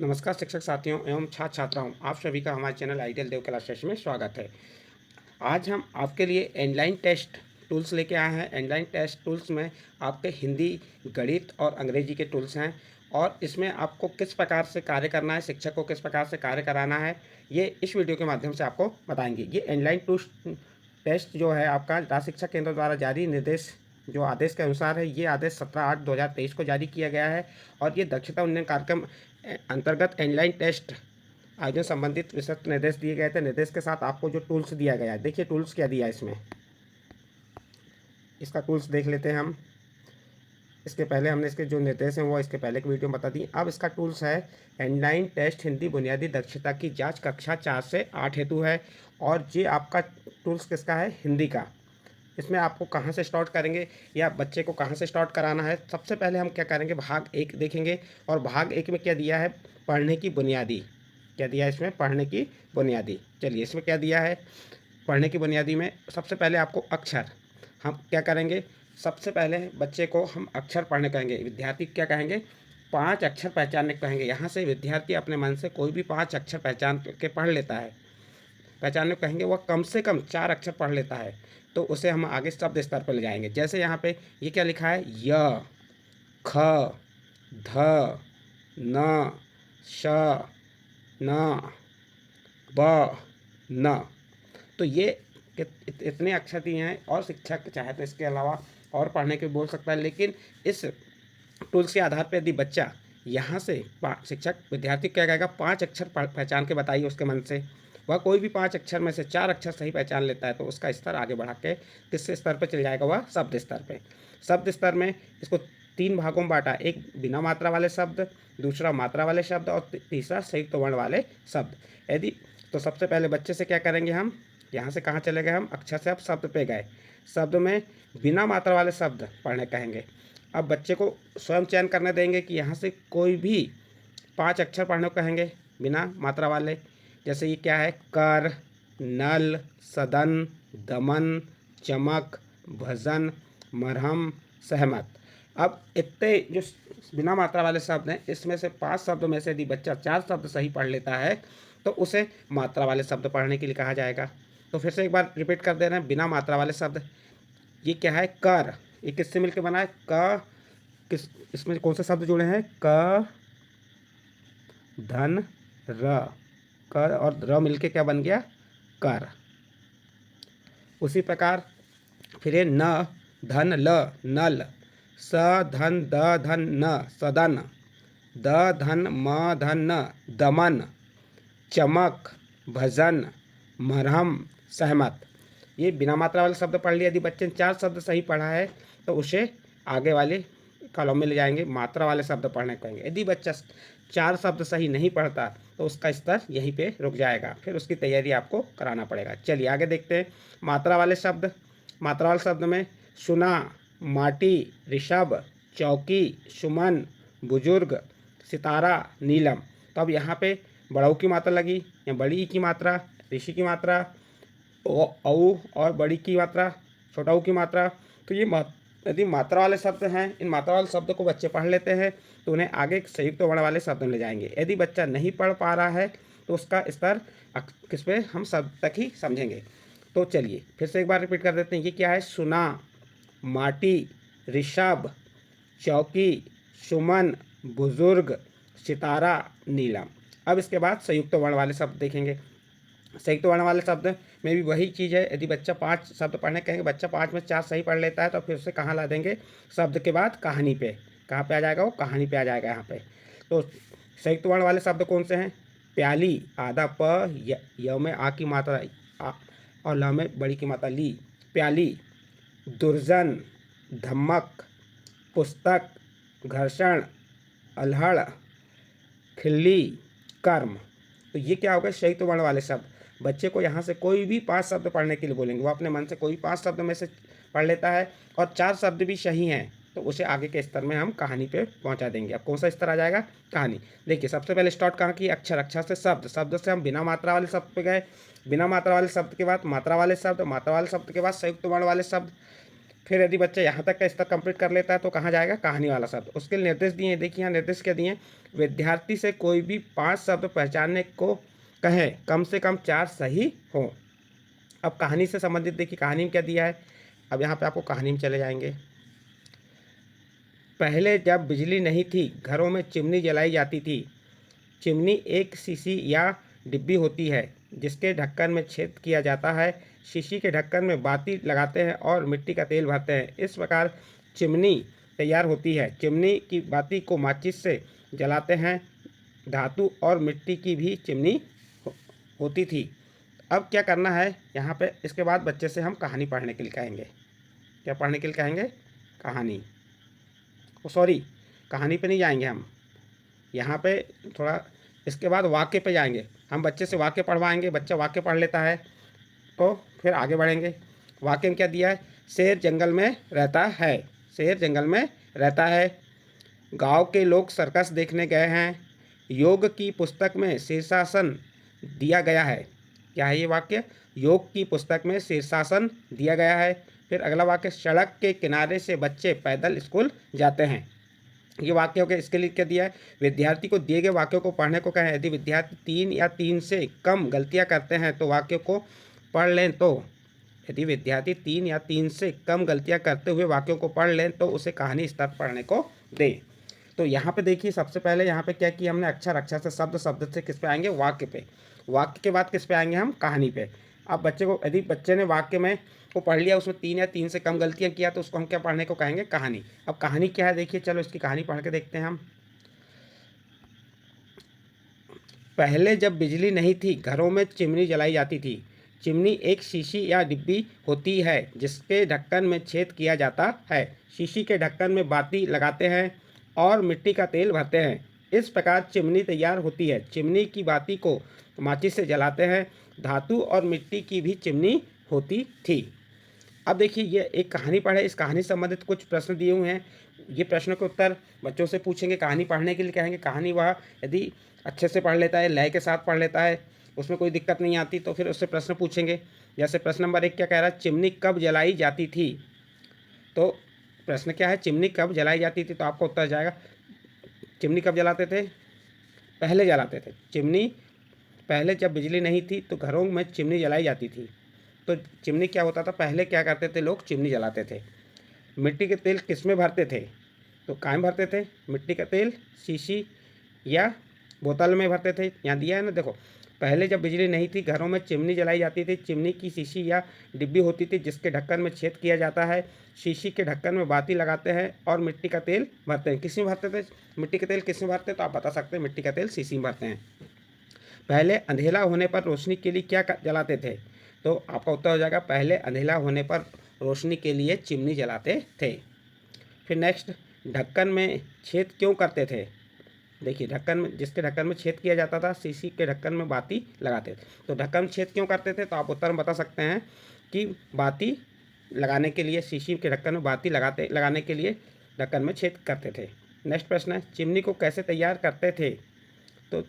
नमस्कार शिक्षक साथियों एवं छात्र छात्राओं, आप सभी का हमारे चैनल आइडियल देव क्लास सेशन में स्वागत है। आज हम आपके लिए ऑनलाइन टेस्ट टूल्स लेके आए हैं। ऑनलाइन टेस्ट टूल्स में आपके हिंदी, गणित और अंग्रेजी के टूल्स हैं और इसमें आपको किस प्रकार से कार्य करना है, शिक्षक को किस प्रकार से कार्य कराना है, ये इस वीडियो के माध्यम से आपको बताएंगे। ये ऑनलाइन टेस्ट जो है आपका राज्य शिक्षा केंद्र द्वारा जारी निर्देश जो आदेश के अनुसार है, ये आदेश 17/8/2023 को जारी किया गया है और ये दक्षता उन्नयन कार्यक्रम अंतर्गत ऑनलाइन टेस्ट आयोजन संबंधित विस्तृत निर्देश दिए गए थे। निर्देश के साथ आपको जो टूल्स दिया गया है, देखिए टूल्स क्या दिया है इसमें। इसका टूल्स देख लेते हैं हम। इसके पहले हमने इसके जो निर्देश हैं वो इसके पहले की वीडियो में बता दी। अब इसका टूल्स है ऑनलाइन टेस्ट हिंदी बुनियादी दक्षता की जांच कक्षा 4 से 8 हेतु है और ये आपका टूल्स किसका है, हिंदी का। इसमें आपको कहाँ से स्टार्ट करेंगे या बच्चे को कहाँ से स्टार्ट कराना है, सबसे पहले हम क्या करेंगे, भाग 1 देखेंगे और भाग 1 में क्या दिया है, पढ़ने की बुनियादी। क्या दिया है इसमें, पढ़ने की बुनियादी। चलिए इसमें क्या दिया है, पढ़ने की बुनियादी में सबसे पहले आपको अक्षर, हम क्या करेंगे, सबसे पहले बच्चे को हम अक्षर पढ़ने कहेंगे। विद्यार्थी क्या कहेंगे, 5 अक्षर पहचानने कहेंगे। यहाँ से विद्यार्थी अपने मन से कोई भी 5 अक्षर पहचान के पढ़ लेता है, पहचानने को कहेंगे। वह कम से कम 4 अक्षर पढ़ लेता है तो उसे हम आगे शब्द स्तर पर ले जाएंगे। जैसे यहाँ पे ये क्या लिखा है, य, ख, ध, न, श, न, ब, न। तो ये इतने अक्षर दिए हैं और शिक्षक चाहे तो इसके अलावा और पढ़ने के बोल सकता है, लेकिन इस टूल्स के आधार पर यदि बच्चा यहाँ से शिक्षक विद्यार्थी क्या कहेगा, 5 अक्षर पहचान के बताइए उसके मन से। वह कोई भी 5 अक्षर में से 4 अक्षर सही पहचान लेता है तो उसका स्तर आगे बढ़ा के किस स्तर पर चल जाएगा, वह शब्द स्तर पे। शब्द स्तर में इसको 3 भागों में बांटा, एक बिना मात्रा वाले शब्द, दूसरा मात्रा वाले शब्द और तीसरा संयुक्त वर्ण वाले शब्द। यदि तो सबसे पहले बच्चे से क्या करेंगे, हम यहाँ से कहाँ चले गए, हम अक्षर से अब शब्द पे गए। शब्द में बिना मात्रा वाले शब्द पढ़ने कहेंगे। अब बच्चे को स्वयं चयन करने देंगे कि यहाँ से कोई भी 5 अक्षर पढ़ने को कहेंगे बिना मात्रा वाले। जैसे ये क्या है, कर, नल, सदन, दमन, चमक, भजन, मरहम, सहमत। अब इतने जो बिना मात्रा वाले शब्द हैं, इसमें से 5 शब्दों में से यदि बच्चा 4 शब्द सही पढ़ लेता है तो उसे मात्रा वाले शब्द पढ़ने के लिए कहा जाएगा। तो फिर से एक बार रिपीट कर दे रहे हैं, बिना मात्रा वाले शब्द। ये क्या है, कर, ये किससे मिलकर बना है, क, किस, इसमें कौन से शब्द जुड़े हैं, क, धन, र, कर और र मिलके क्या बन गया, कर। उसी प्रकार फिर ये न, धन, ल, नल, स, धन, द, धन, न, सदन, द, धन, म, धन, न, दमन, चमक, भजन, मरहम, सहमत। ये बिना मात्रा वाले शब्द पढ़ लिए। यदि बच्चे ने 4 शब्द सही पढ़ा है तो उसे आगे वाले कॉलम में ले जाएंगे, मात्रा वाले शब्द पढ़ने कहेंगे। यदि बच्चा 4 शब्द सही नहीं पढ़ता तो उसका स्तर यहीं पे रुक जाएगा, फिर उसकी तैयारी आपको कराना पड़ेगा। चलिए आगे देखते हैं मात्रा वाले शब्द। मात्रा वाले शब्द में सुना, माटी, ऋषभ, चौकी, सुमन, बुजुर्ग, सितारा, नीलम। तो अब यहाँ पे बड़ऊ की मात्रा लगी या बड़ी की मात्रा, ऋषि की मात्रा, औ और बड़ी की मात्रा, छोटा ऊ की मात्रा। तो ये यदि मात्रा वाले शब्द हैं, इन मात्रा वाले शब्द को बच्चे पढ़ लेते हैं तो उन्हें आगे संयुक्त वर्ण वाले शब्द में ले जाएंगे। यदि बच्चा नहीं पढ़ पा रहा है तो उसका स्तर किस पे, हम शब्द तक ही समझेंगे। तो चलिए फिर से एक बार रिपीट कर देते हैं। ये क्या है, सुना, माटी, ऋषभ, चौकी, सुमन, बुजुर्ग, सितारा, नीलम। अब इसके बाद संयुक्त वर्ण वाले शब्द देखेंगे। संयुक्त वर्ण वाले शब्द में भी वही चीज़ है। यदि बच्चा 5 शब्द पढ़ने कहेंगे, बच्चा 5 में 4 सही पढ़ लेता है तो फिर से कहाँ ला देंगे, शब्द के बाद कहानी पे। कहाँ पे आ जाएगा, वो कहानी पे आ जाएगा यहाँ पे। तो संयुक्त वर्ण वाले शब्द कौन से हैं, प्याली, आधा प, य में आ की मात्रा आ और ल में बड़ी की मात्रा ली, प्याली। दुर्जन, धमक, पुस्तक, घर्षण, अल्हड़, खिल्ली, कर्म। तो ये क्या होगा, संयुक्त वर्ण वाले शब्द। बच्चे को यहाँ से कोई भी 5 शब्द पढ़ने के लिए बोलेंगे, वो अपने मन से कोई 5 शब्द में से पढ़ लेता है और 4 शब्द भी सही हैं तो उसे आगे के स्तर में हम कहानी पे पहुँचा देंगे। अब कौन सा स्तर आ जाएगा, कहानी। देखिए सबसे पहले स्टार्ट कहाँ की, अक्षर, अक्षर से शब्द, शब्द से हम बिना मात्रा वाले शब्द पे गए, बिना मात्रा वाले शब्द के बाद मात्रा वाले शब्द, मात्रा वाले शब्द के बाद संयुक्त वर्ण वाले शब्द, फिर यदि बच्चा यहाँ तक का स्तर कंप्लीट कर लेता है तो कहाँ जाएगा, कहानी वाला शब्द। उसके लिए निर्देश दिए हैं, देखिए यहाँ निर्देश क्या दिए हैं, विद्यार्थी से कोई भी 5 शब्द पहचानने को कहें, कम से कम 4 सही हो। अब कहानी से संबंधित देखिए कहानी में क्या दिया है। अब यहाँ पे आपको कहानी में चले जाएंगे। पहले जब बिजली नहीं थी, घरों में चिमनी जलाई जाती थी। चिमनी एक शीशी या डिब्बी होती है जिसके ढक्कन में छेद किया जाता है। शीशी के ढक्कन में बाती लगाते हैं और मिट्टी का तेल भरते हैं। इस प्रकार चिमनी तैयार होती है। चिमनी की बाती को माचिस से जलाते हैं। धातु और मिट्टी की भी चिमनी होती थी। अब क्या करना है यहाँ पे, इसके बाद बच्चे से हम कहानी पढ़ने के लिए कहेंगे। क्या पढ़ने के लिए कहेंगे, कहानी। सॉरी, कहानी पे नहीं जाएंगे हम, यहाँ पे थोड़ा इसके बाद वाक्य पे जाएंगे। हम बच्चे से वाक्य पढ़वाएंगे, बच्चा वाक्य पढ़ लेता है तो फिर आगे बढ़ेंगे। वाक्य में क्या दिया है, शेर जंगल में रहता है। शेर जंगल में रहता है। गांव के लोग सर्कस देखने गए हैं। योग की पुस्तक में शीर्षासन दिया गया है। क्या है ये वाक्य, योग की पुस्तक में शीर्षासन दिया गया है। फिर अगला वाक्य, सड़क के किनारे से बच्चे पैदल स्कूल जाते हैं। ये वाक्य हो गया। इसके लिए क्या दिया है, विद्यार्थी को दिए गए वाक्यों को पढ़ने को कहें। यदि विद्यार्थी 3 या 3 से कम गलतियां करते हैं तो वाक्य को पढ़ लें। तो यदि विद्यार्थी 3 या 3 से कम गलतियां करते हुए वाक्यों को पढ़ लें तो उसे कहानी स्तर पढ़ने को दें। तो यहाँ पे देखिए सबसे पहले यहाँ पे क्या किया हमने, अक्षर अक्षर से शब्द शब्द से किस पे आएंगे, वाक्य पे। वाक्य के बाद किस पे आएंगे हम, कहानी पे। अब बच्चे को, यदि बच्चे ने वाक्य में को पढ़ लिया, उसमें 3 या 3 से कम गलतियां किया तो उसको हम क्या पढ़ने को कहेंगे, कहानी। अब कहानी क्या है देखिए, चलो इसकी कहानी पढ़ के देखते हैं हम। पहले जब बिजली नहीं थी, घरों में चिमनी जलाई जाती थी। चिमनी एक शीशी या डिब्बी होती है जिसके ढक्कन में छेद किया जाता है। शीशी के ढक्कन में बाती लगाते हैं और मिट्टी का तेल भरते हैं। इस प्रकार चिमनी तैयार होती है। चिमनी की बाती को माचिस से जलाते हैं। धातु और मिट्टी की भी चिमनी होती थी। अब देखिए ये एक कहानी पढ़े, इस कहानी से संबंधित कुछ प्रश्न दिए हुए हैं। ये प्रश्नों के उत्तर बच्चों से पूछेंगे। कहानी पढ़ने के लिए कहेंगे। कहानी वह यदि अच्छे से पढ़ लेता है, लय के साथ पढ़ लेता है, उसमें कोई दिक्कत नहीं आती, तो फिर उससे प्रश्न पूछेंगे। जैसे प्रश्न नंबर 1 क्या कह रहा है, चिमनी कब जलाई जाती थी। तो प्रश्न क्या है, चिमनी कब जलाई जाती थी, तो आपको उत्तर जाएगा चिमनी कब जलाते थे, पहले जलाते थे। चिमनी पहले जब बिजली नहीं थी तो घरों में चिमनी जलाई जाती थी। तो चिमनी क्या होता था, पहले क्या करते थे लोग, चिमनी जलाते थे। मिट्टी के तेल किस में भरते थे, तो कायम भरते थे। मिट्टी का तेल शीशी या बोतल में भरते थे। यहाँ दिया है ना, देखो, पहले जब बिजली नहीं थी घरों में चिमनी जलाई जाती थी। चिमनी की शीशी या डिब्बी होती थी जिसके ढक्कन में छेद किया जाता है। शीशी के ढक्कन में बाती लगाते हैं और मिट्टी का तेल भरते हैं। किस में भरते थे, मिट्टी का तेल किस में भरते हैं, तो आप बता सकते हैं मिट्टी का तेल शीशी में भरते हैं। पहले अंधेरा होने पर रोशनी के लिए क्या जलाते थे, तो आपका उत्तर हो जाएगा पहले अंधेरा होने पर रोशनी के लिए चिमनी जलाते थे। फिर नेक्स्ट, ढक्कन में छेद क्यों करते थे। देखिए ढक्कन में, जिसके ढक्कन में छेद किया जाता था, शीशी के ढक्कन में बाती लगाते थे। तो ढक्कन में छेद क्यों करते थे, तो आप उत्तर में बता सकते हैं कि बाती लगाने के लिए, शीशी के ढक्कन में बाती लगाने के लिए ढक्कन में छेद करते थे। नेक्स्ट प्रश्न है, चिमनी को कैसे तैयार करते थे। तो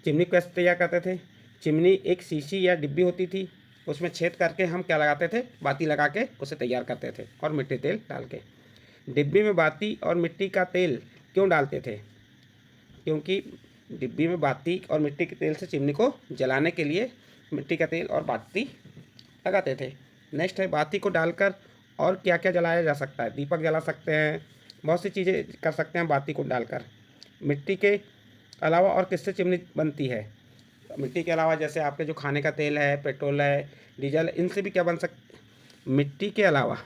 चिमनी को कैसे तैयार करते थे, चिमनी एक शीशी या डिब्बी होती थी, उसमें छेद करके हम क्या लगाते थे, बाती लगा के उसे तैयार करते थे और मिट्टी तेल डाल के। डिब्बी में बाती और मिट्टी का तेल क्यों डालते थे, क्योंकि डिब्बी में बाती और मिट्टी के तेल से चिमनी को जलाने के लिए मिट्टी का तेल और बाती लगाते थे। नेक्स्ट है, बाती को डालकर और क्या क्या जलाया जा सकता है, दीपक जला सकते हैं, बहुत सी चीज़ें कर सकते हैं बाती को डालकर। मिट्टी के अलावा और किससे चिमनी बनती है, मिट्टी के अलावा जैसे आपके जो खाने का तेल है, पेट्रोल है, डीजल, इनसे भी क्या बन मिट्टी के अलावा,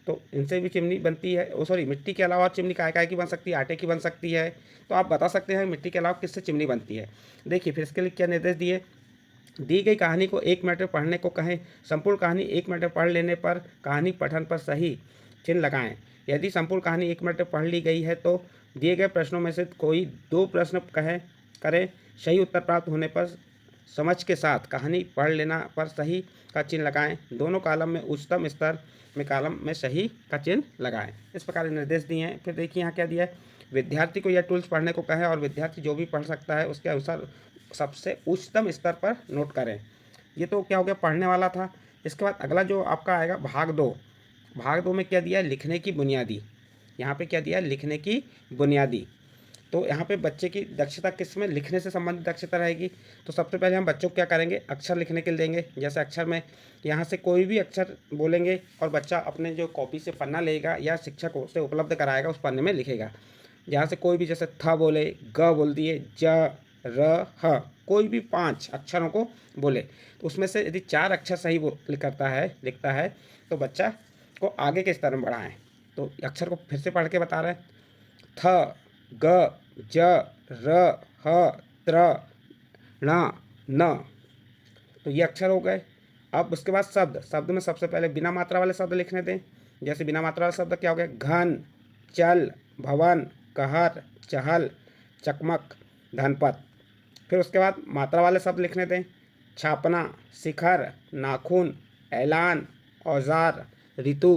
तो इनसे भी चिमनी बनती है। सॉरी, मिट्टी के अलावा चिमनी काय की बन सकती है, आटे की बन सकती है। तो आप बता सकते हैं मिट्टी के अलावा किससे चिमनी बनती है। देखिए फिर इसके लिए क्या निर्देश दिए, दी गई कहानी को 1 मिनट में पढ़ने को कहें। संपूर्ण कहानी 1 मिनट में पढ़ लेने पर कहानी पठन पर सही चिन्ह लगाएं। यदि संपूर्ण कहानी 1 मिनट में पढ़ ली गई है तो दिए गए प्रश्नों में से कोई 2 प्रश्न करें। सही उत्तर प्राप्त होने पर समझ के साथ कहानी पढ़ लेना पर सही का चिन्ह लगाएं। दोनों कॉलम में उच्चतम स्तर में कॉलम में सही का चिन्ह लगाएं। इस प्रकार निर्देश दिए हैं। फिर देखिए यहाँ क्या दिया है, विद्यार्थी को यह टूल्स पढ़ने को कहें और विद्यार्थी जो भी पढ़ सकता है उसके अनुसार सबसे उच्चतम स्तर पर नोट करें। ये तो क्या हो गया, पढ़ने वाला था। इसके बाद अगला जो आपका आएगा भाग 2, भाग 2 में क्या दिया है, लिखने की बुनियादी। यहाँ पे क्या दिया है, लिखने की बुनियादी। तो यहाँ पे बच्चे की दक्षता किस में, लिखने से संबंधित दक्षता रहेगी। तो सबसे पहले हम बच्चों को क्या करेंगे, अक्षर लिखने के लिए देंगे। जैसे अक्षर में यहाँ से कोई भी अक्षर बोलेंगे और बच्चा अपने जो कॉपी से पन्ना लेगा या शिक्षक उसे उपलब्ध कराएगा उस पन्ने में लिखेगा। यहाँ से कोई भी, जैसे थ बोले, ग बोल दिए, ज, र, ह, कोई भी 5 अक्षरों को बोले तो उसमें से यदि 4 अक्षर सही वो लिखता है तो बच्चा को आगे के स्तर में बढ़ाएं। तो अक्षर को फिर से पढ़ के बता रहे हैं, थ, ग, ज, र, ह, त्र, ण, न। तो ये अक्षर हो गए। अब उसके बाद शब्द में सबसे पहले बिना मात्रा वाले शब्द लिखने दें। जैसे बिना मात्रा वाला शब्द क्या हो गया, घन, चल, भवन, कहर, चहल, चकमक, धनपत। फिर उसके बाद मात्रा वाले शब्द लिखने दें। छापना, शिखर, नाखून, ऐलान, औजार, ऋतु,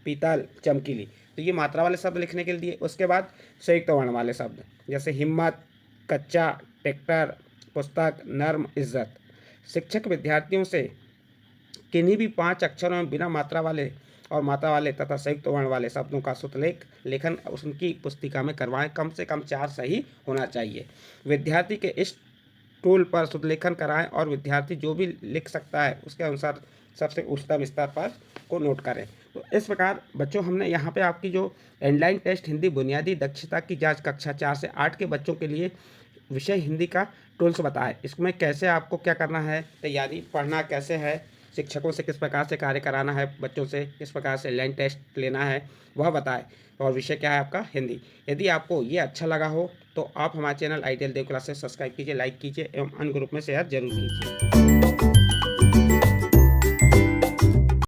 पीतल, चमकीली। तो ये मात्रा वाले शब्द लिखने के लिए। उसके बाद संयुक्त वर्ण वाले शब्द, जैसे हिम्मत, कच्चा, ट्रैक्टर, पुस्तक, नर्म, इज्जत। शिक्षक विद्यार्थियों से किन्हीं भी 5 अक्षरों में बिना मात्रा वाले और मात्रा वाले तथा संयुक्त वर्ण वाले शब्दों का शुद्धलेख लेखन उनकी पुस्तिका में करवाएं। कम से कम 4 सही होना चाहिए। विद्यार्थी के इस टूल पर शुद्धलेखन कराएं और विद्यार्थी जो भी लिख सकता है उसके अनुसार सबसे उच्चतम स्तर पर को नोट करें। तो इस प्रकार बच्चों हमने यहाँ पे आपकी जो ऑनलाइन टेस्ट हिंदी बुनियादी दक्षता की जांच कक्षा 4 से 8 के बच्चों के लिए विषय हिंदी का टूल्स बताए। इसमें कैसे आपको क्या करना है, तैयारी पढ़ना कैसे है, शिक्षकों से किस प्रकार से कार्य कराना है, बच्चों से किस प्रकार से ऑनलाइन टेस्ट लेना है वह बताए, और विषय क्या है आपका हिंदी। यदि आपको ये अच्छा लगा हो तो आप हमारे चैनल आइडियल देव क्लासेस सब्सक्राइब कीजिए, लाइक कीजिए एवं अन्य ग्रुप में शेयर जरूर कीजिए।